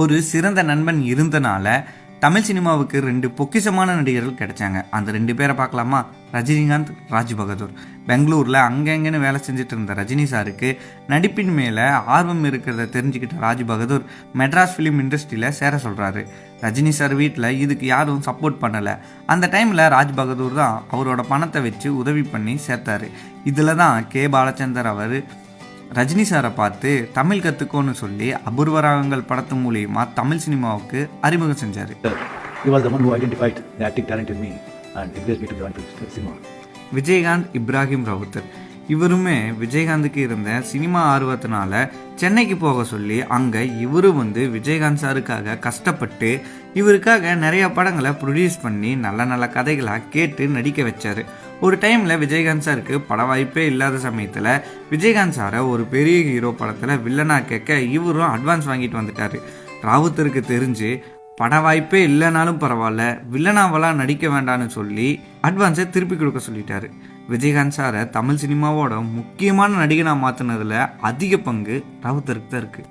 ஒரு சிறந்த நண்பன் இருந்தனால தமிழ் சினிமாவுக்கு 2 பொக்கிஷமான நடிகர்கள் கிடைச்சாங்க. அந்த 2 பேரை பார்க்கலாமா? ரஜினிகாந்த், ராஜ் பகதூர். பெங்களூரில் அங்கங்கன்னு வேலை செஞ்சுட்டு இருந்த ரஜினி சாருக்கு நடிப்பின் மேலே ஆர்வம் இருக்கிறத தெரிஞ்சுக்கிட்ட ராஜ் பகதூர் மெட்ராஸ் ஃபிலிம் இண்டஸ்ட்ரியில் சேர சொல்கிறாரு. ரஜினி சார் வீட்டில் இதுக்கு யாரும் சப்போர்ட் பண்ணலை. அந்த டைமில் ராஜ் பகதூர் தான் அவரோட பணத்தை வச்சு உதவி பண்ணி சேர்த்தாரு. இதில் தான் கே பாலச்சந்தர் அவர் ரஜினி சாரை பார்த்து தமிழ் கற்றுக்கோன்னு சொல்லி அபூர்வ ராகங்கள் படத்து மூலியமா தமிழ் சினிமாவுக்கு அறிமுகம் செஞ்சார். விஜயகாந்த் இப்ராஹிம் ராவுத்தர் இவருமே விஜயகாந்துக்கு இருந்த சினிமா ஆர்வத்தினால சென்னைக்கு போக சொல்லி அங்கே இவரு விஜயகாந்த் சாருக்காக கஷ்டப்பட்டு இவருக்காக நிறைய படங்களை ப்ரொடியூஸ் பண்ணி நல்ல நல்ல கதைகளாக கேட்டு நடிக்க வச்சார். ஒரு டைமில் விஜயகாந்த் சாருக்கு பட வாய்ப்பே இல்லாத சமயத்தில் விஜயகாந்த் சாரை ஒரு பெரிய ஹீரோ படத்தில் வில்லனாக கேட்க இவரும் அட்வான்ஸ் வாங்கிட்டு வந்துட்டார். ராவுத்தருக்கு தெரிஞ்சு பட வாய்ப்பே இல்லைனாலும் பரவாயில்ல, வில்லனாவெல்லாம் நடிக்க வேண்டான்னு சொல்லி அட்வான்ஸை திருப்பி கொடுக்க சொல்லிட்டாரு. விஜயகாந்த் சாரை தமிழ் சினிமாவோட முக்கியமான நடிகனாக மாற்றினதில் அதிக பங்கு ராவுத்தருக்கு தான் இருக்குது.